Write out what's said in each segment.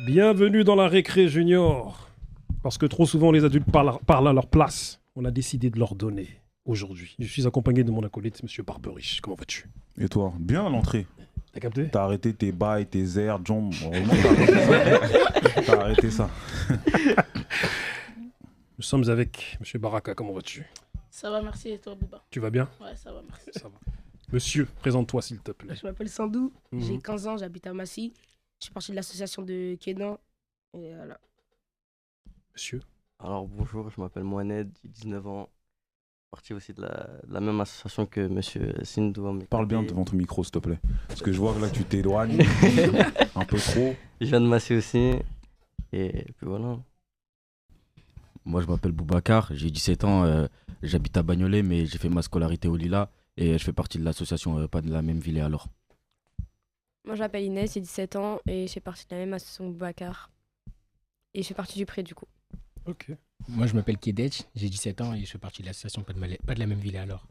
Bienvenue dans la récré junior. Parce que trop souvent les adultes parlent à leur place. On a décidé de leur donner aujourd'hui. Je suis accompagné de mon acolyte, Monsieur Barberich. Comment vas-tu? Et toi? Bien à l'entrée. T'as capté? T'as arrêté tes bails, tes airs, John. T'as arrêté ça. Nous sommes avec Monsieur Baraka. Comment vas-tu? Ça va, merci. Et toi, Bouba? Tu vas bien? Ouais, ça va, merci. Ça va. Monsieur, présente-toi s'il te plaît. Je m'appelle Sandou, j'ai Mhm. 15 ans, j'habite à Massy. Je suis parti de l'association de Kédan. Et voilà. Monsieur. Alors bonjour, je m'appelle Mohamed, j'ai 19 ans. Parti aussi de la même association que monsieur Sindou. Parle bien devant ton micro, s'il te plaît. Parce que je vois que là, tu t'éloignes un peu trop. Je viens de Massy aussi. Et puis voilà. Moi, je m'appelle Boubacar, j'ai 17 ans, j'habite à Bagnolet, mais j'ai fait ma scolarité au Lila et je fais partie de l'association Pas de la même ville et alors. Moi, je m'appelle Inès, j'ai 17 ans et je fais partie de la même association que Boubacar. Et je fais partie du pré, du coup. Ok. Moi, je m'appelle Kedech, j'ai 17 ans et je fais partie de l'association pas de la même ville et alors.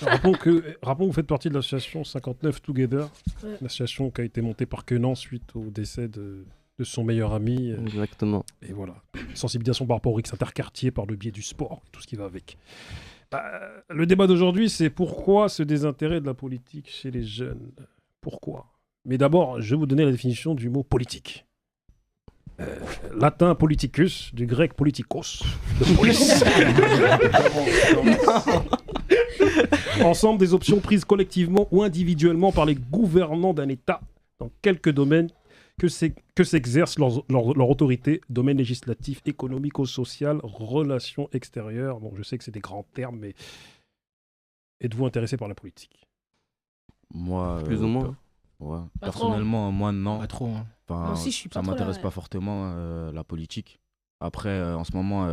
Rappelons que vous faites partie de l'association 59 Together, Ouais. l'association qui a été montée par Kenan suite au décès de son meilleur ami. Exactement. Et voilà. Sensibilisation par rapport au RICS interquartier par le biais du sport, tout ce qui va avec. Le débat d'aujourd'hui, c'est pourquoi ce désintérêt de la politique chez les jeunes? Pourquoi? Mais d'abord, je vais vous donner la définition du mot politique. Latin politicus, du grec politikos, de police. Ensemble des options prises collectivement ou individuellement par les gouvernants d'un État dans quelques domaines que s'exerce leur autorité, domaine législatif, économico-social, relations extérieures. Bon, je sais que c'est des grands termes, mais êtes-vous intéressé par la politique? Moi, Plus ou moins. Ouais. Pas trop, Personnellement, moi, non. Pas trop, hein. Enfin, Moi aussi, je suis pas ça trop là, m'intéresse ouais. pas fortement la politique. Après, en ce moment,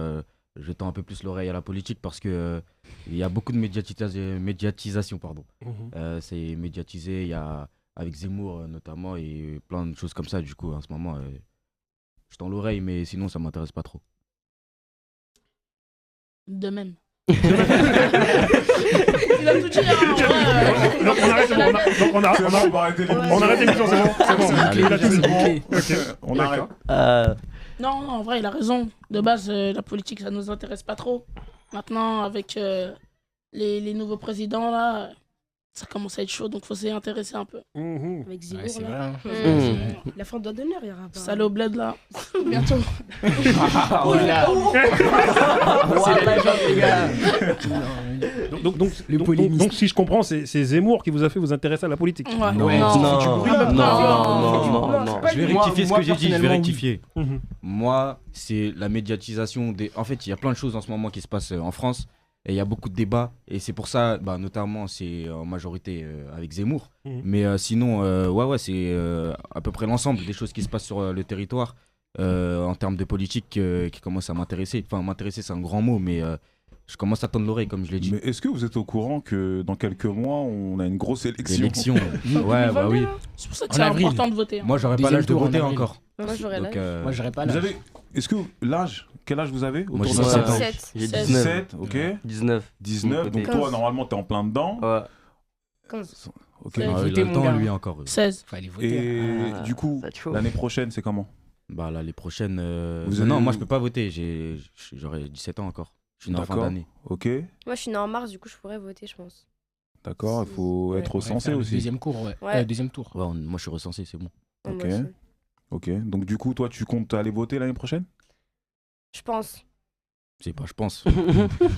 je tends un peu plus l'oreille à la politique parce que il y a beaucoup de médiatisation, pardon. C'est médiatisé, il y a avec Zemmour notamment et plein de choses comme ça. Du coup, en ce moment, je tends l'oreille, mais sinon, ça m'intéresse pas trop. De même. Il a tout dit, hein, ouais. Donc, on arrête l'émission, c'est bon. C'est bon. Allez, Il a tout dit. bouclé. Ok, on arrête. Non, en vrai, il a raison. De base, la politique, ça nous intéresse pas trop. Maintenant, avec les nouveaux présidents, là, ça commence à être chaud, donc faut s'y intéresser un peu. Mhm. Avec Zemmour, Ouais, c'est là. vrai. Hein. Mmh. La fin de d'honneur, il y aura pas. Salut au bled, là. Bientôt. Oh là. Donc, si je comprends, c'est Zemmour qui vous a fait vous intéresser à la politique. Ouais. Ouais, Non, non, non. Je vais rectifier ce que j'ai dit, je vais rectifier. Mhm. Moi, c'est la médiatisation des... En fait, il y a plein de choses en ce moment qui se passent en France et il y a beaucoup de débats et c'est pour ça, notamment, c'est en majorité avec Zemmour. Mhm. Mais sinon, ouais, c'est à peu près l'ensemble des choses qui se passent sur le territoire en termes de politique qui commencent à m'intéresser. Enfin, m'intéresser, c'est un grand mot, mais je commence à tendre l'oreille, comme je l'ai dit. Mais est-ce que vous êtes au courant que dans quelques mois, on a une grosse élection? L'élection, ouais, bah oui. C'est pour ça que En c'est avril. important de voter. Hein. Moi, j'aurais pas Deuxième l'âge de tour en voter avril. encore. Moi, j'aurais Donc, l'âge. Moi, j'aurais pas Vous l'âge. avez... Est-ce que l'âge, quel âge vous avez? Moi, Autour j'ai de 17 ans. 17. J'ai 16. 19. 17, ok. 19. 19, donc 15. toi, normalement, t'es en plein dedans. Ouais. 15. Ok. Ouais. Ah, il a Votez, le mon temps, gars. lui, encore. 16. Faut aller voter. Et Ah, du coup, ça va être chaud. l'année prochaine, c'est comment? Bah là, les prochaines. Vous Non, avez- moi je peux pas voter. J'aurai 17 ans encore. Je suis né en fin D'accord. d'année. Ok, Moi, je suis née en mars, du coup, je pourrais voter, je pense. d'accord, il faut Ouais. être Ouais, recensé faire le aussi. Deuxième cours, ouais. Ouais. Deuxième tour. Ouais, moi je suis recensé, c'est bon. Ouais, Ok. moi aussi. Ok, donc du coup, toi, tu comptes aller voter l'année prochaine? Je pense. C'est pas, je pense.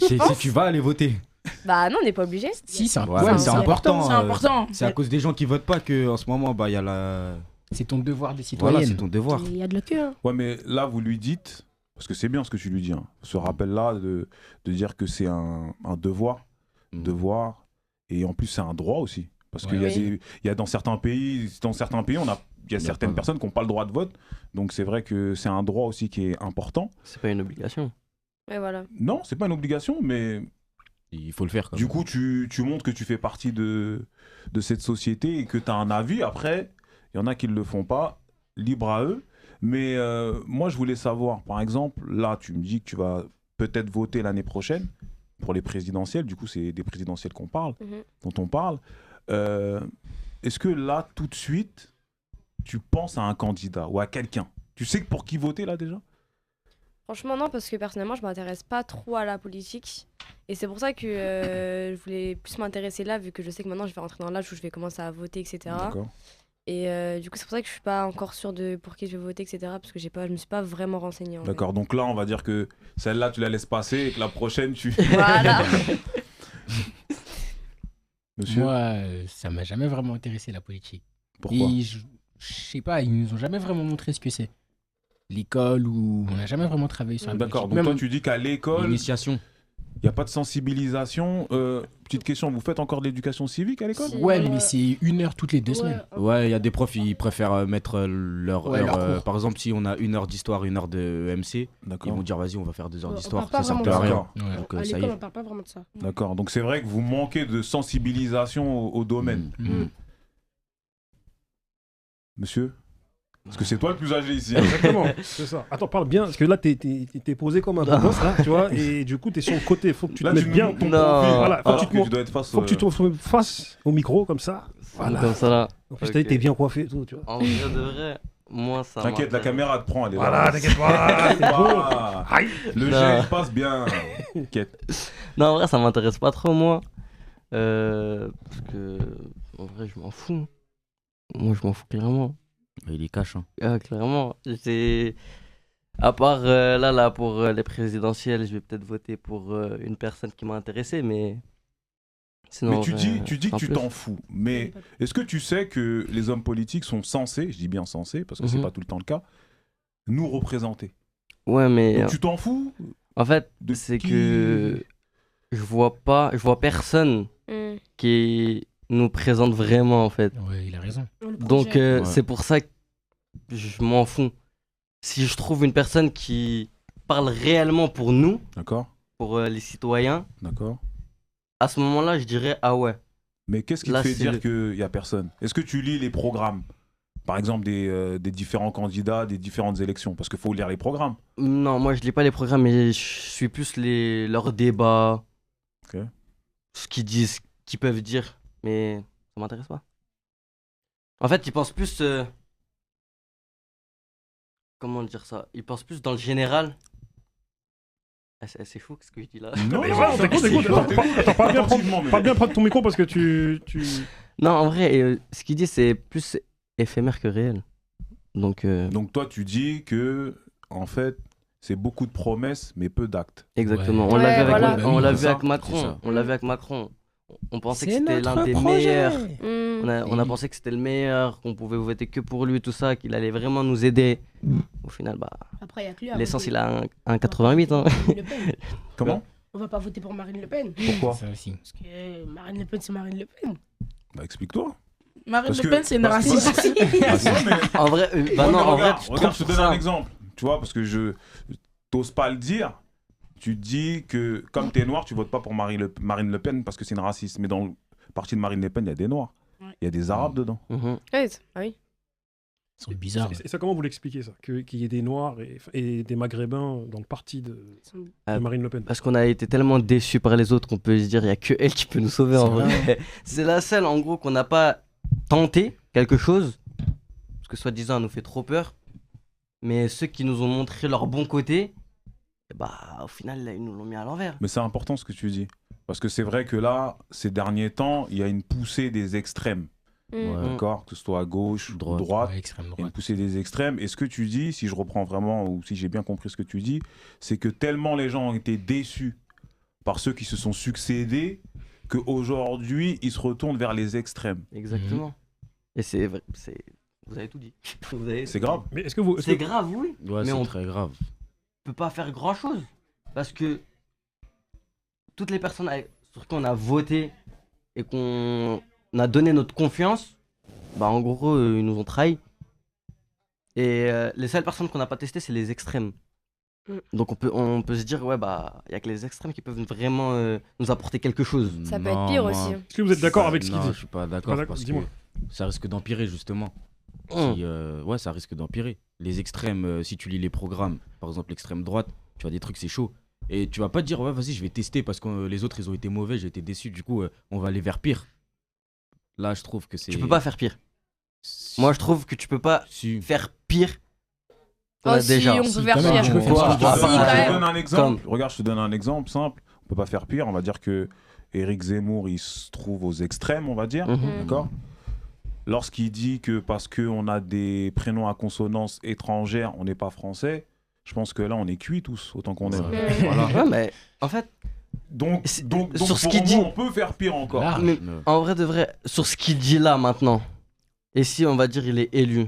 Si tu vas aller voter. Bah non, on n'est pas obligé. Si, c'est Ouais, ouais, mais c'est c'est important. C'est important. C'est à cause des gens qui votent pas que en ce moment, bah il y a la. C'est ton devoir de Voilà, citoyenne. c'est ton devoir. Il y a de la queue, hein. Ouais, mais là, vous lui dites, parce que c'est bien ce que tu lui dis, hein, ce rappel-là de dire que c'est un devoir, Mm. devoir, et en plus, c'est un droit aussi. Parce qu'il y a Oui. il y a dans certains pays, il y a certaines pas. personnes qui n'ont pas le droit de vote. Donc c'est vrai que c'est un droit aussi qui est important. C'est pas une obligation. Ouais, voilà. Non, c'est pas une obligation, mais Il faut le faire. Quand du même. coup, tu montres que tu fais partie de cette société et que tu as un avis. Après, il y en a qui ne le font pas, libre à eux. Mais moi, je voulais savoir, par exemple, là, tu me dis que tu vas peut-être voter l'année prochaine pour les présidentielles. Du coup, c'est des présidentielles Mhm. dont on parle. Est-ce que là, tout de suite, tu penses à un candidat ou à quelqu'un, tu sais pour qui voter là déjà? Franchement, non, parce que personnellement, je m'intéresse pas trop à la politique. Et c'est pour ça que je voulais plus m'intéresser là, vu que je sais que maintenant je vais rentrer dans l'âge où je vais commencer à voter, etc. D'accord. Et du coup, c'est pour ça que je suis pas encore sûre de pour qui je vais voter, etc. Parce que je me suis pas vraiment renseignée. En D'accord, donc là on va dire que celle-là tu la laisses passer et que la prochaine tu... Voilà. Monsieur, Moi, ça m'a jamais vraiment intéressé la politique. pourquoi? Et je sais pas, ils nous ont jamais vraiment montré ce que c'est. L'école, où on n'a jamais vraiment travaillé sur la D'accord, politique. donc Même toi tu dis qu'à l'école, il L'initiation. n'y a pas de sensibilisation. Petite question, vous faites encore de l'éducation civique à l'école? Si. Ouais, mais c'est 1 heure toutes les 2 semaines. Ouais, il y a des profs, ils préfèrent mettre leur Ouais, heure. leur cours. Par exemple, si on a 1 heure d'histoire, 1 heure de MC, ils D'accord. vont dire vas-y, on va faire 2 heures On d'histoire. parle Ça pas sert à vraiment rien. D'accord. Donc À ça y l'école, est. on parle pas vraiment de ça. D'accord, donc c'est vrai que vous manquez de sensibilisation au domaine. Mm. Monsieur? Parce que c'est toi le plus âgé ici. hein. Exactement, c'est ça. Attends, parle bien, parce que là, t'es posé comme un boss, là, tu vois, et du coup, t'es sur le côté. Faut que tu te Là, mettes tu bien. nous ton Non. profil. Voilà, faut que Alors tu te que montres- tu dois être face Faut que tu te fasses au micro, comme ça. Voilà. Comme ça là. En plus, Ok. t'es bien coiffé et tout, tu vois. En vrai de vrai, moi ça T'inquiète, la m'intéresse. caméra te prend, elle est Voilà, là. t'inquiète pas, c'est bon. Ah, Aïe. le Non. jet il passe bien. T'inquiète. Non, en vrai, ça m'intéresse pas trop, moi. Parce que, en vrai, je m'en fous. Moi, je m'en fous clairement. Il est cash. Hein. Ah, clairement. À part là, pour les présidentielles, je vais peut-être voter pour une personne qui m'a intéressé, mais. Sinon, Mais en tu vrai, dis que sans tu plus. t'en fous. Mais est-ce que tu sais que les hommes politiques sont censés, je dis bien censés, parce que c'est Mhm. pas tout le temps le cas, nous représenter? Ouais, mais Donc tu t'en fous en fait, de c'est qui- que je vois personne Mm. qui nous présente vraiment, en fait. Ouais, il a raison. Le Donc projet. Ouais. c'est pour ça que je m'en fous. Si je trouve une personne qui parle réellement pour nous, D'accord, pour les citoyens, d'accord. à ce moment-là, je dirais ah ouais. Mais qu'est-ce qui Là, te fait c'est dire le- qu'il n'y a personne? Est-ce que tu lis les programmes? Par exemple, des différents candidats, des différentes élections? Parce qu'il faut lire les programmes. Non, moi je lis pas les programmes, mais je suis plus leurs débats, Ok. ce qu'ils disent, ce qu'ils peuvent dire, mais ça m'intéresse pas. En fait, ils pensent plus. Comment dire ça? Ils pensent plus dans le général. Ah, c'est fou ce que je dis là. Non, Mais voilà, t'écoutes. Attends, parle bien, Attentivement, mais- parle bien près de ton micro parce que tu... Non, en vrai, ce qu'ils disent c'est plus éphémère que réel. Donc, Donc toi, tu dis que, en fait, c'est beaucoup de promesses, mais peu d'actes. exactement. Ouais. On l'a Ouais, vu avec, voilà. Bah on oui, l'a c'est vu ça, avec c'est Macron. ça. On l'a vu avec Macron. On pensait que C'est c'était l'un notre des projet. meilleurs. Mm. On a pensé que c'était le meilleur, qu'on pouvait voter que pour lui, tout ça, qu'il allait vraiment nous aider. Au final, bah, Après, il y a que lui. à l'essence, voter. il a un 88. Hein. Marine Le Pen. Comment? On va pas voter pour Marine Le Pen. Pourquoi? Ça aussi. Parce que Marine Le Pen, c'est Marine Le Pen. Bah explique-toi. Marine Parce Le que- Pen, c'est une parce que- raciste. Ouais, mais- En vrai, bah Ouais, non, mais en vrai, regarde, tu regarde, trouves je te donne ça. un exemple. Tu vois, parce que je t'ose pas le dire. Tu dis que comme t'es noir, tu votes pas pour Marine Le Pen parce que c'est une raciste. Mais dans le parti de Marine Le Pen, il y a des noirs. Ouais. Il y a des arabes dedans. Mhm. Ouais, ah oui. Ils sont bizarres. Et ça, comment vous l'expliquez, ça? Qu'il y ait des Noirs et des Maghrébins dans le parti de Marine Le Pen? Parce qu'on a été tellement déçus par les autres qu'on peut se dire, il n'y a que elle qui peut nous sauver en C'est vrai. C'est la seule, en gros, qu'on n'a pas tenté quelque chose. Parce que soi-disant, elle nous fait trop peur. Mais ceux qui nous ont montré leur bon côté, bah, au final, là, ils nous l'ont mis à l'envers. Mais c'est important ce que tu dis. Parce que c'est vrai que là, ces derniers temps, il y a une poussée des extrêmes. Mm. Ouais. D'accord? Que ce soit à gauche ou Droite. droite. Ouais, extrême Il y a une droite. poussée des extrêmes. Et ce que tu dis, si je reprends vraiment, ou si j'ai bien compris ce que tu dis, c'est que tellement les gens ont été déçus par ceux qui se sont succédés, qu'aujourd'hui, ils se retournent vers les extrêmes. Exactement. Et c'est vrai, vous avez tout dit. Vous avez- C'est grave. Mais est-ce que vous... est-ce C'est que- grave, oui. Ouais, Mais c'est on très grave. peut pas faire grand chose. Parce que toutes les personnes sur qui on a voté et qu'on a donné notre confiance, bah en gros, ils nous ont trahis. Et les seules personnes qu'on n'a pas testées, c'est les extrêmes. Mm. Donc on peut se dire, ouais, bah, il y a que les extrêmes qui peuvent vraiment nous apporter quelque chose. Ça peut être pire moi, aussi. Est-ce que vous êtes d'accord avec ce qu'il Non, dit? je suis pas Pas d'accord d'accord, parce que dis-moi. ça risque d'empirer justement. Hum. Ouais, ça risque d'empirer. Les extrêmes, si tu lis les programmes, par exemple l'extrême droite, tu vois des trucs, c'est chaud. Et tu vas pas te dire, ouais, vas-y, je vais tester parce que les autres, ils ont été mauvais, j'ai été déçu, du coup, on va aller vers pire. Là, je trouve que c'est. Tu peux pas faire pire. Moi, je trouve que tu peux pas Si. faire pire. Oh, si, déjà. on peut faire quand même, pire. tu peux faire Quoi, pire. à Si, part- quand Je te même. donne un exemple. Regarde, je te donne un exemple simple. On peut pas faire pire. On va dire que Éric Zemmour, il se trouve aux extrêmes, on va dire. Mhm. D'accord. Lorsqu'il dit que parce qu'on a des prénoms à consonance étrangère, on n'est pas français, je pense que là, on est cuits tous, autant qu'on est. Ouais. Voilà. Ouais, mais en fait, Donc, C'est- donc sur ce pour qu'il moi, dit- on peut faire pire encore. Large. mais Ouais. en vrai de vrai, sur ce qu'il dit là maintenant, et si on va dire il est élu,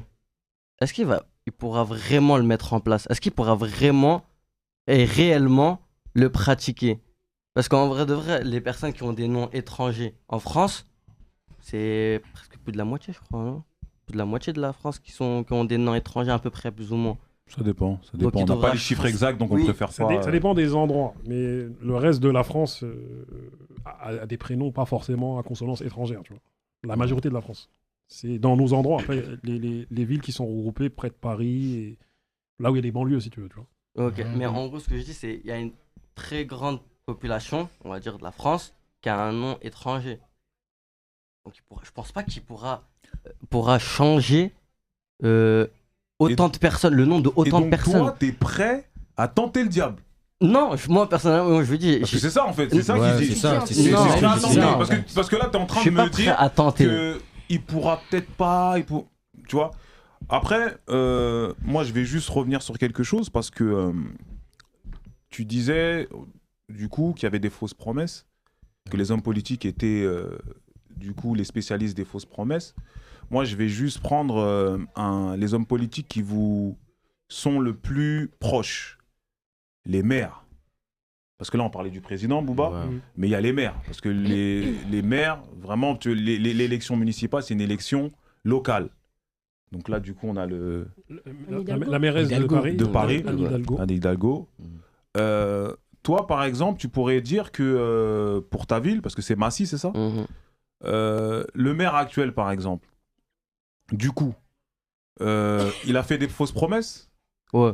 est-ce il pourra vraiment le mettre en place? Est-ce qu'il pourra vraiment et réellement le pratiquer? Parce qu'en vrai de vrai, les personnes qui ont des noms étrangers en France, c'est presque plus de la moitié, je crois. Non, plus de la moitié de la France qui ont des noms étrangers à peu près, plus ou moins. Ça dépend. Ça Donc, dépend. il On n'a devra- pas les chiffres exacts, donc Oui. on préfère pas. Ça dépend des endroits, mais le reste de la France a des prénoms pas forcément à consonance étrangère, tu vois. La majorité de la France. C'est dans nos endroits. Après, les villes qui sont regroupées près de Paris, et là où il y a des banlieues, si tu veux, tu vois. Ok, mais en gros, ce que je dis, c'est qu'il y a une très grande population, on va dire de la France, qui a un nom étranger. Donc, je pense pas qu'il pourra changer autant de personnes, le nom de Et autant de donc, personnes. toi, t'es prêt à tenter le diable. Non, moi personnellement, je veux dire, Parce que c'est ça, en fait. C'est ça Ouais, qu'il dit. c'est ça, C'est c'est ce Non, que c'est j'ai ça. entendu. Parce que là, t'es en je train suis de pas me prêt dire à tenter. qu'il pourra peut-être pas. Tu vois. Après, moi, je vais juste revenir sur quelque chose parce que tu disais, du coup, qu'il y avait des fausses promesses, que les hommes politiques étaient, du coup, les spécialistes des fausses promesses. Moi, je vais juste prendre les hommes politiques qui vous sont le plus proches, les maires. Parce que là, on parlait du président, Bouba, Ouais. mais il y a les maires. Parce que les maires, vraiment, l'élection municipale, c'est une élection locale. Donc là, du coup, on a La mairesse Hidalgo. de Paris, De Paris. Anne Hidalgo. Anne Hidalgo. Mhm. Toi, par exemple, tu pourrais dire que pour ta ville, parce que c'est Massy, c'est ça? Mhm. Le maire actuel, par exemple, du coup, il a fait des fausses promesses? Ouais.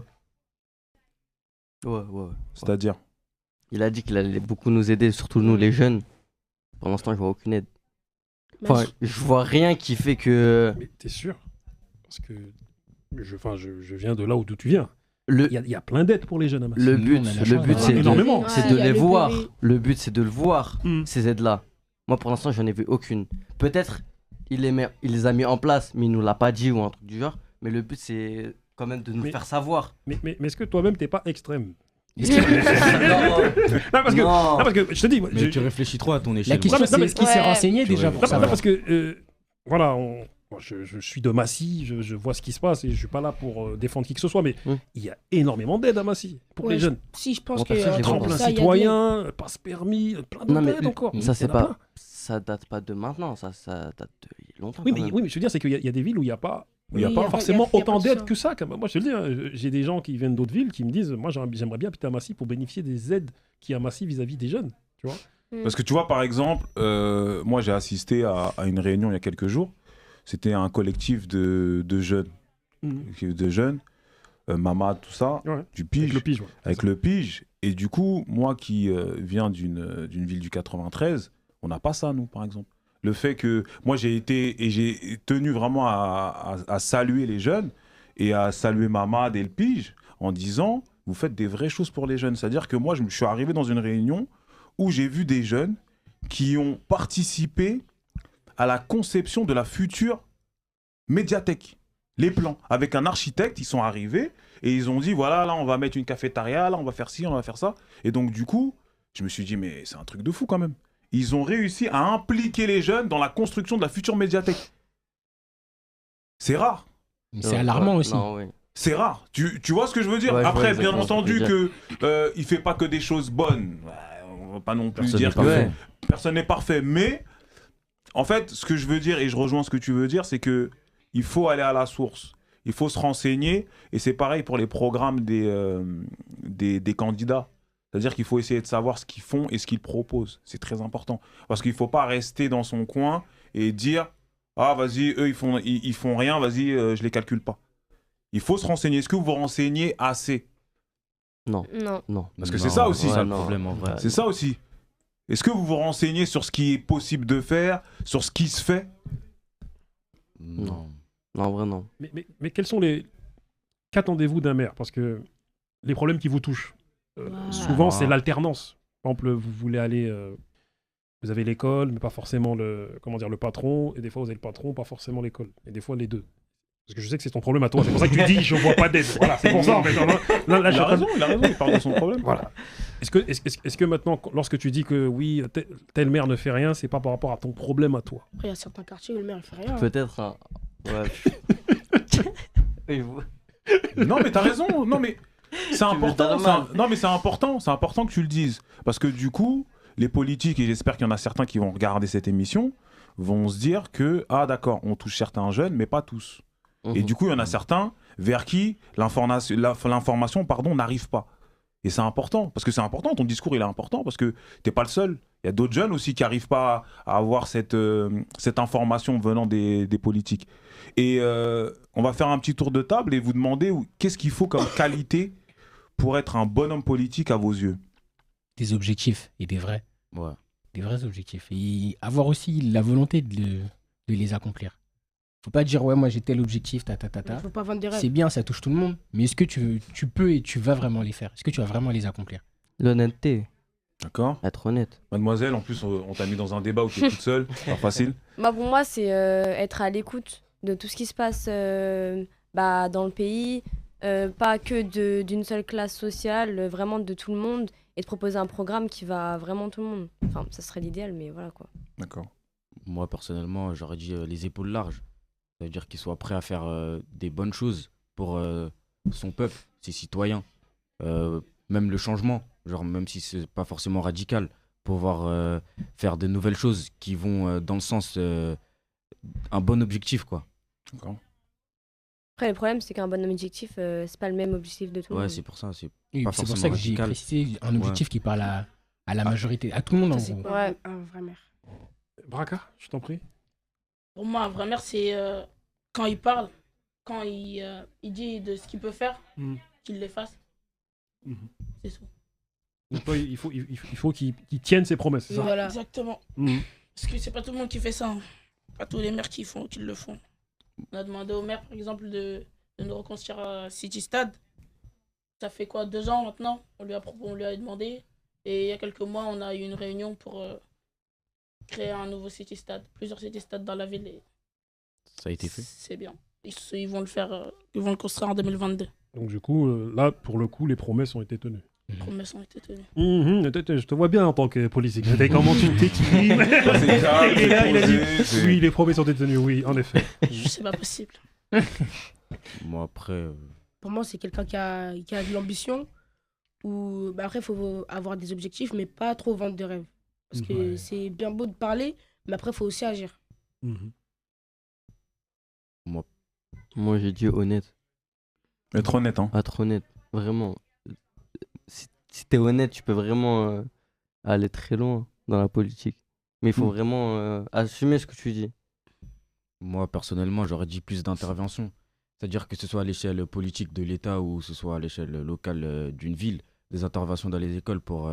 Ouais. C'est-à-dire? Il a dit qu'il allait beaucoup nous aider, surtout nous les jeunes. Pour l'instant, je vois aucune aide. Mais Enfin, je vois rien qui fait que Mais t'es sûr? Parce que je viens de là où d'où tu viens. le, Il y a plein d'aides pour les jeunes à Massy. le Nous, but, on a la le chance but, d'avoir c'est énormément. c'est Ouais, de il y a les le voir. Berry. Le but, c'est de le voir, Mm. ces aides-là. Moi, pour l'instant, j'en ai vu aucune. Peut-être il les a mis en place, mais il nous l'a pas dit ou un truc du genre. Mais le but, c'est quand même de nous Mais- faire savoir. Mais est-ce que toi-même, t'es pas extrême? non, Parce que, non. non, parce que je te dis, Mais tu réfléchis trop à ton échelle. La question, Non, mais c'est est-ce qu'il ouais. s'est renseigné Tu déjà aurais- pour Non, savoir parce que, voilà, moi, je suis de Massy, je vois ce qui se passe et je suis pas là pour défendre qui que ce soit, mais Mm. il y a énormément d'aides à Massy pour Ouais, les jeunes. Si, je pense Bon, que. personne, j'ai entre compris. Tremplin ça, il y a de l'aide. citoyen, passe permis, plein Non, mais d'aides encore. ça, c'est Il y en a pas. plein. Ça date pas de maintenant, ça date de longtemps. Oui, quand mais, même. oui, mais je veux dire, c'est qu'il y a des villes où il n'y a pas. Il n'y a Oui, pas y a- forcément y a pas autant de d'aides ça. que ça. Quand même. Moi, je te le dis, hein, j'ai des gens qui viennent d'autres villes qui me disent moi, j'aimerais bien habiter à Massy pour bénéficier des aides qu'il y a à Massy vis-à-vis des jeunes. Tu vois. Parce que tu vois, par exemple, moi j'ai assisté à une réunion il y a quelques jours. C'était un collectif de jeunes. De jeunes, Mama, tout ça, Ouais. du Avec pige. le pige. Ouais. Avec le pige. Et du coup, moi qui viens d'une ville du 93, on n'a pas ça, nous, par exemple. Le fait que moi j'ai été et j'ai tenu vraiment à saluer les jeunes et à saluer Mamad et le pige en disant vous faites des vraies choses pour les jeunes. C'est-à-dire que moi je suis arrivé dans une réunion où j'ai vu des jeunes qui ont participé à la conception de la future médiathèque. Les plans. Avec un architecte, ils sont arrivés et ils ont dit voilà, là on va mettre une cafétéria, là on va faire ci, on va faire ça. Et donc du coup, je me suis dit mais c'est un truc de fou quand même. Ils ont réussi à impliquer les jeunes dans la construction de la future médiathèque. C'est rare. C'est alarmant aussi. Non, oui. C'est rare. Tu vois ce que je veux dire? Ouais, je vois Après, bien exactement ce que entendu tu que il fait pas que des choses bonnes. Ouais, on va pas non plus Personne dire n'est que parfait. personne n'est parfait. Mais en fait, ce que je veux dire, et je rejoins ce que tu veux dire, c'est que il faut aller à la source. Il faut se renseigner. Et c'est pareil pour les programmes des candidats. C'est-à-dire qu'il faut essayer de savoir ce qu'ils font et ce qu'ils proposent. C'est très important. Parce qu'il ne faut pas rester dans son coin et dire « Ah, vas-y, eux, ils font rien, vas-y, je les calcule pas. » Il faut se renseigner. Est-ce que vous vous renseignez assez? Non. Non. Parce que c'est ça aussi. C'est ça Ouais, le non. problème en vrai. C'est ça aussi. Est-ce que vous vous renseignez sur ce qui est possible de faire, sur ce qui se fait? Non. Non, en vrai, non. Mais quels sont les... Qu'attendez-vous d'un maire? Parce que les problèmes qui vous touchent, souvent, c'est l'alternance. Par exemple, vous voulez aller... vous avez l'école, mais pas forcément le patron. Et des fois, vous avez le patron, pas forcément l'école. Et des fois, les deux. Parce que je sais que c'est ton problème à toi. C'est pour ça que tu dis, je vois pas d'aide. Voilà, c'est pour ça. En fait. Là, Il a raison, il parle de son problème. Voilà. Est-ce que maintenant, lorsque tu dis que oui, tel maire ne fait rien, c'est pas par rapport à ton problème à toi? Après, il y a certains quartiers où le maire il fait rien. Peut-être, hein. Ouais. Oui, vous- Non, mais t'as raison. Non, mais c'est important. normal. Non, mais c'est important. C'est important que tu le dises. Parce que du coup, les politiques, et j'espère qu'il y en a certains qui vont regarder cette émission, vont se dire que, ah d'accord, on touche certains jeunes, mais pas tous. Et du coup, il y en a certains vers qui l'information n'arrive pas. Et c'est important, parce que c'est important, ton discours il est important, parce que t'es pas le seul. Il y a d'autres jeunes aussi qui n'arrivent pas à avoir cette information venant des politiques. Et on va faire un petit tour de table et vous demander qu'est-ce qu'il faut comme qualité pour être un bon homme politique à vos yeux. Des objectifs et des vrais. Ouais. Des vrais objectifs. Et avoir aussi la volonté de les accomplir. Faut pas dire, ouais, moi j'ai tel objectif, Il faut pas vendre des rêves. C'est bien, ça touche tout le monde. Mais est-ce que tu peux et tu vas vraiment les faire? Est-ce que tu vas vraiment les accomplir? L'honnêteté, D'accord? être honnête. Mademoiselle, en plus, on t'a mis dans un débat où tu es toute seule, pas facile. Bah, pour moi, c'est être à l'écoute de tout ce qui se passe dans le pays, pas que d'une seule classe sociale, vraiment de tout le monde, et de proposer un programme qui va vraiment tout le monde. Enfin, ça serait l'idéal, mais voilà quoi. D'accord. Moi, personnellement, j'aurais dit les épaules larges. Ça veut dire qu'il soit prêt à faire des bonnes choses pour son peuple, ses citoyens. Même le changement, genre même si c'est pas forcément radical, pouvoir faire de nouvelles choses qui vont dans le sens un bon objectif, quoi. D'accord. Après, le problème, c'est qu'un bon objectif, c'est pas le même objectif de tout le Ouais, monde. c'est pour ça. C'est Oui, pas c'est pour forcément ça que j'ai radical. précisé un objectif qui parle à la majorité, à tout le monde en Ça, c'est gros. quoi Ouais. un vrai maire? Braca, je t'en prie. Pour moi, un vrai maire, c'est quand il parle, quand il dit de ce qu'il peut faire, Mhm. qu'il le fasse. Mhm. C'est tout. Donc, toi, il faut qu'il tienne ses promesses. c'est ça? Voilà. Exactement. Mhm. Parce que c'est pas tout le monde qui fait ça. Hein. Pas tous les maires qui le font. On a demandé au maire, par exemple, de nous reconstruire à City Stade. Ça fait quoi, 2 ans maintenant? On lui a demandé. Et il y a quelques mois, on a eu une réunion pour créer un nouveau City Stade. Plusieurs City Stades dans la ville. Et Ça a été fait. c'est bien. Ils vont le faire, ils vont le construire en 2022. Donc du coup, là, pour le coup, les promesses ont été tenues. Les promesses ont été tenues. Je te vois bien en tant que politique. T'as comment tu t'exprimes. Ça, c'est calme, Et là, il a dit, posé, c'est- oui, les promesses ont été tenues, oui, en effet. C'est pas possible. Moi, après, Pour moi, c'est quelqu'un qui a de l'ambition. Ou après, il faut avoir des objectifs, mais pas trop vendre de rêves. Parce que Ouais. c'est bien beau de parler, mais après, il faut aussi agir. Mhm. Moi, j'ai dit honnête. Être honnête, hein. Être honnête. Vraiment. Si t'es honnête, tu peux vraiment aller très loin dans la politique. Mais il faut vraiment assumer ce que tu dis. moi, personnellement, j'aurais dit plus d'intervention. C'est-à-dire que ce soit à l'échelle politique de l'État ou ce soit à l'échelle locale d'une ville, des interventions dans les écoles pour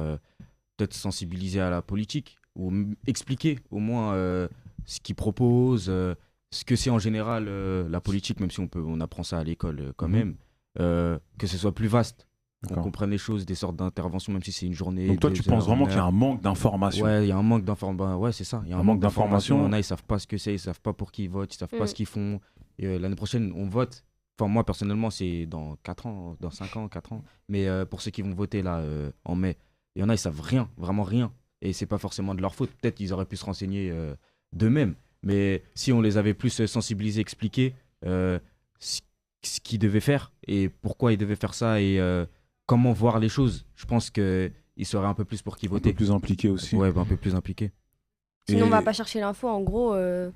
peut-être sensibiliser à la politique ou expliquer au moins ce qu'ils proposent, ce que c'est en général la politique, même si on apprend ça à l'école quand même, que ce soit plus vaste, qu'on D'accord. comprenne les choses, des sortes d'interventions, même si c'est une journée. Donc toi, 2 tu penses heures, vraiment 1 qu'il y a heure. un manque d'information. Ouais, il y a un manque d'information. Ouais, c'est ça. Il y a Un manque d'information. Il y en a, ils savent pas ce que c'est, ils savent pas pour qui ils votent, ils savent pas ce qu'ils font. Et l'année prochaine, on vote. Enfin, moi, personnellement, c'est dans 4 ans, dans 5 ans, 4 ans. Mais pour ceux qui vont voter là en mai, il y en a, ils savent rien, vraiment rien. Et c'est pas forcément de leur faute. Peut-être qu'ils auraient pu se renseigner d'eux-mêmes. Mais si on les avait plus sensibilisés, expliqués ce qu'ils devaient faire et pourquoi ils devaient faire ça et comment voir les choses, je pense qu'ils seraient un peu plus pour qui Un peu voter. plus impliqué aussi. Ouais, un peu plus impliqué. Sinon, on Et- va pas chercher l'info. En gros, elle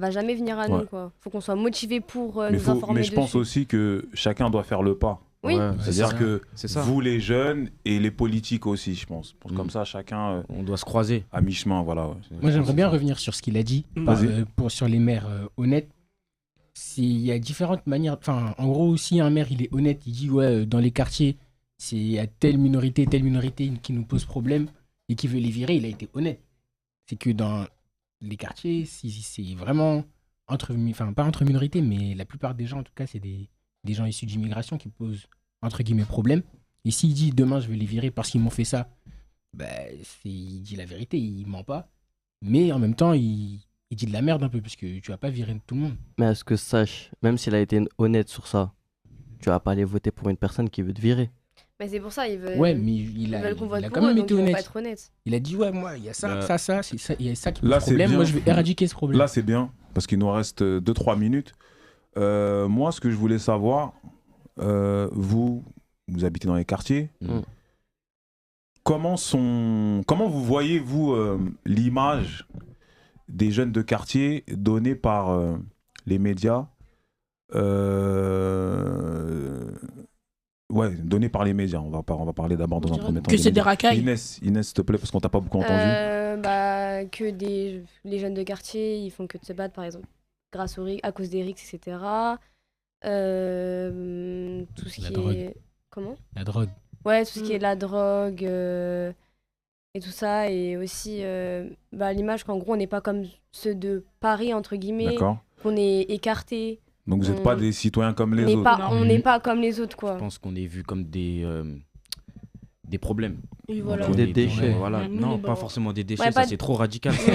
va jamais venir à Ouais. nous, quoi. Faut qu'on soit motivé pour Mais, nous informer je pense dessus. aussi que chacun doit faire le pas. Oui. Ouais, C'est-à-dire ça. que C'est ça. vous, les jeunes, et les politiques aussi, je pense. Comme Mm. ça, chacun On doit se croiser. à mi-chemin, voilà. Ouais. Moi, j'aimerais bien revenir sur ce qu'il a dit Vas-y. sur les maires honnêtes. Il y a différentes manières. Enfin, en gros, si un maire il est honnête, il dit ouais, dans les quartiers, c'est il y a telle minorité qui nous pose problème et qui veut les virer, il a été honnête. C'est que dans les quartiers, si c'est vraiment pas entre minorités, mais la plupart des gens, en tout cas, c'est des gens issus d'immigration qui posent, entre guillemets, problème. Et s'il dit demain, je vais les virer parce qu'ils m'ont fait ça, il dit la vérité, il ment pas. Mais en même temps, il dit de la merde un peu, parce que tu vas pas virer tout le monde. Mais à ce que je sache, même s'il a été honnête sur ça, tu vas pas aller voter pour une personne qui veut te virer. Mais c'est pour ça, ils veulent. Ouais, mais il a quand même été honnête. Il a dit, ouais, moi, il y a ça, il y a ça qui pose problème. Moi, je vais éradiquer ce problème. Là, c'est bien, parce qu'il nous reste 2-3 minutes. Moi, ce que je voulais savoir, vous habitez dans les quartiers. Comment vous voyez, vous, l'image des jeunes de quartier donnée par les médias donnée par les médias. On va parler d'abord dans un premier temps. Que c'est des racailles. Inès, s'il te plaît, parce qu'on t'a pas beaucoup entendu. Que les jeunes de quartier, ils font que de se battre, par exemple, grâce à cause des rixes, etc. Tout ce qui est... Comment ? La drogue. Ouais, tout ce qui est la drogue et tout ça. Et aussi l'image qu'en gros, on n'est pas comme ceux de Paris, entre guillemets. D'accord. Qu'on est écartés. Donc vous n'êtes pas des citoyens comme les autres. On n'est pas comme les autres, quoi. Je pense qu'on est vu comme des problèmes. Oui, voilà. Des déchets. Voilà. Non, pas forcément des déchets, Ouais, ça pas- c'est trop radical. Ce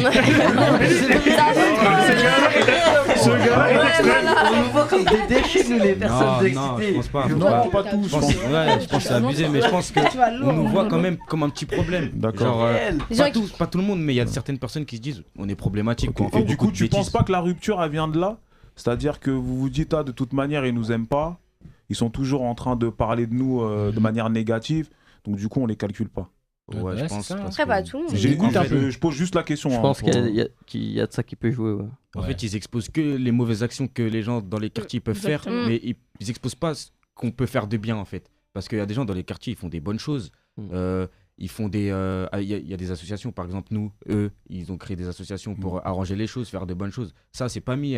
gars-là est extrême. On nous voit comme des déchets, nous, les personnes Non, excitées. non, je pense pas. Non, pas tous. Je pense que c'est abusé, mais je pense qu'on nous voit quand même comme un petit problème. D'accord. Genre, pas tout le monde, mais il y a certaines personnes qui se disent on est problématique. Okay. Et du coup, tu penses pas que la rupture, elle vient de là ? C'est-à-dire que vous vous dites, de toute manière, ils nous aiment pas. Ils sont toujours en train de parler de nous de manière négative. Donc du coup, on les calcule pas. Ouais, je pense. Après, pas tout le monde. Je pose juste la question. Je pense qu'il y a de ça qui peut jouer. Ouais. En fait, ils exposent que les mauvaises actions que les gens dans les quartiers peuvent faire, mais ils exposent pas ce qu'on peut faire de bien, en fait. Parce qu'il y a des gens dans les quartiers, ils font des bonnes choses. Ils font des... Il y a des associations, par exemple, ils ont créé des associations pour arranger les choses, faire de bonnes choses. Ça, c'est pas mis...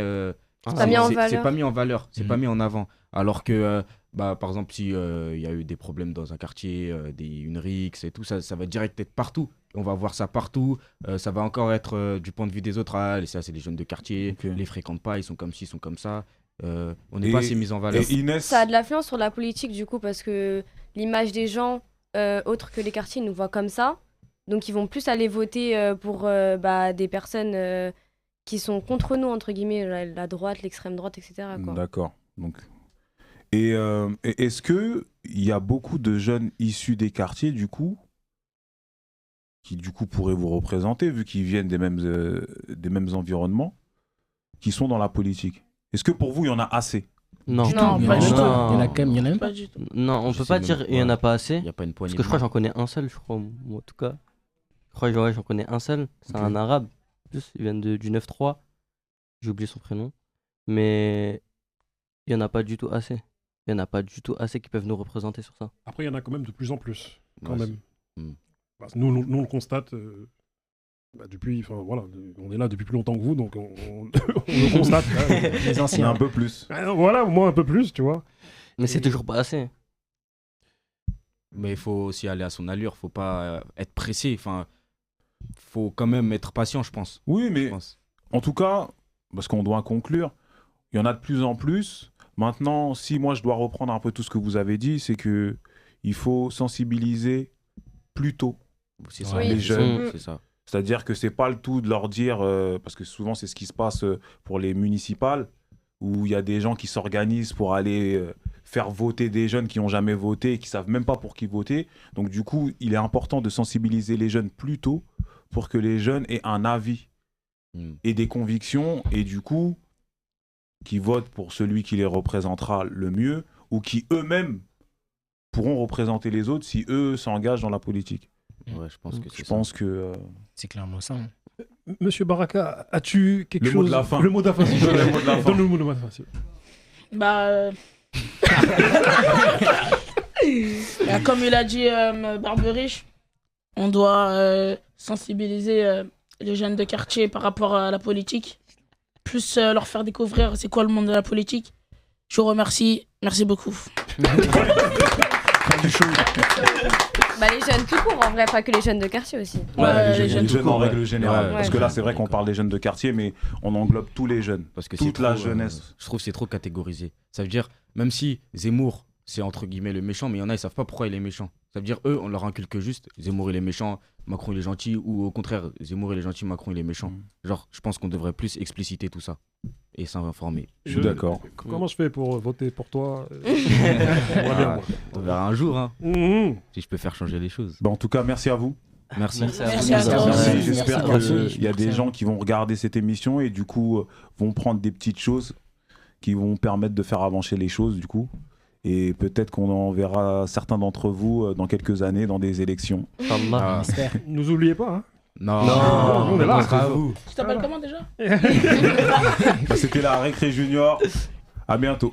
C'est pas mis en valeur. C'est pas mis en valeur, c'est pas mis en avant. Alors que, par exemple, si il y a eu des problèmes dans un quartier, une rixe et tout, ça va direct être partout. On va voir ça partout. Ça va encore être du point de vue des autres. Ça, c'est les jeunes de quartier, les fréquentent pas, ils sont comme ci, ils sont comme ça. On n'est pas assez mis en valeur. Ça a de l'influence sur la politique, du coup, parce que l'image des gens autres que les quartiers nous voient comme ça. Donc, ils vont plus aller voter pour des personnes... qui sont contre nous, entre guillemets, la droite, l'extrême droite, etc. quoi. D'accord. Donc... Et est-ce qu'il y a beaucoup de jeunes issus des quartiers, du coup, qui du coup pourraient vous représenter, vu qu'ils viennent des mêmes environnements, qui sont dans la politique ? Est-ce que pour vous, il y en a assez ? Non, pas du tout. Il y en a quand même, il y en a même Pas pas. du tout. Non, on peut pas dire il y en a pas assez. Il n'y a pas une poignée. Parce que je crois que j'en connais un seul, je crois, moi, en tout cas. Je crois que j'en connais un seul. C'est un arabe. Il vient du 9-3. J'ai oublié son prénom. Mais il y en a pas du tout assez. Il y en a pas du tout assez qui peuvent nous représenter sur ça. Après, il y en a quand même de plus en plus. Quand Ouais, même. Parce que nous, on le constate depuis. Enfin, voilà, on est là depuis plus longtemps que vous, donc on le constate. Les Il y anciens. en a un peu plus. Voilà, au moins un peu plus, tu vois. Mais c'est toujours pas assez. Mais il faut aussi aller à son allure, faut pas être pressé. Enfin, faut quand même être patient, je pense. Oui, mais Je pense. en tout cas, parce qu'on doit conclure, il y en a de plus en plus. Maintenant, si moi je dois reprendre un peu tout ce que vous avez dit, c'est que il faut sensibiliser plus tôt C'est ça, Oui. les jeunes. C'est ça. C'est-à-dire que c'est pas le tout de leur dire, parce que souvent c'est ce qui se passe pour les municipales, où il y a des gens qui s'organisent pour aller faire voter des jeunes qui n'ont jamais voté et qui savent même pas pour qui voter. Donc du coup, il est important de sensibiliser les jeunes plus tôt pour que les jeunes aient un avis et des convictions, et du coup, qui votent pour celui qui les représentera le mieux, ou qui eux-mêmes pourront représenter les autres si eux s'engagent dans la politique. Ouais, je pense que c'est Je ça. pense que... C'est clairement ça. Hein. Monsieur Baraka, as-tu quelque Le chose mot de la fin. Le mot de la fin, s'il te plaît. Le mot de la fin. Donne-nous le mot de la fin. s'il te plaît. Comme il a dit Barberich, on doit sensibiliser les jeunes de quartier par rapport à la politique, plus leur faire découvrir c'est quoi le monde de la politique. Je vous remercie, merci beaucoup. Très du show. Bah, les jeunes tout court, en vrai, pas que les jeunes de quartier aussi. Ouais, les jeunes en ouais. règle générale. Ouais, Parce que là, c'est vrai qu'on parle des jeunes de quartier, mais on englobe tous les jeunes. Parce que Toute c'est la trop, jeunesse. je trouve que c'est trop catégorisé. Ça veut dire, même si Zemmour, c'est entre guillemets le méchant, mais il y en a, ils savent pas pourquoi il est méchant. Ça veut dire, eux, on leur inculque juste Zemmour, il est méchant, Macron, il est gentil, ou au contraire, Zemmour, il est gentil, Macron, il est méchant. Genre, je pense qu'on devrait plus expliciter tout ça et s'informer. Je suis d'accord. Comment je fais pour voter pour toi J'aimerais bien, moi. On verra un jour, hein, Mhm. si je peux faire changer les choses. Bah, en tout cas, merci à vous. Merci. Merci à vous. Merci à toi. Merci. Merci. J'espère Merci. qu'il y a des gens qui vont regarder cette émission et du coup vont prendre des petites choses qui vont permettre de faire avancer les choses du coup. Et peut-être qu'on en verra certains d'entre vous dans quelques années dans des élections. Inch'Allah. Ah, J'espère. Nous oubliez pas, hein. non, on est là. on sera à vous. Tu t'appelles comment déjà? Bah, c'était la Récré Junior. À bientôt.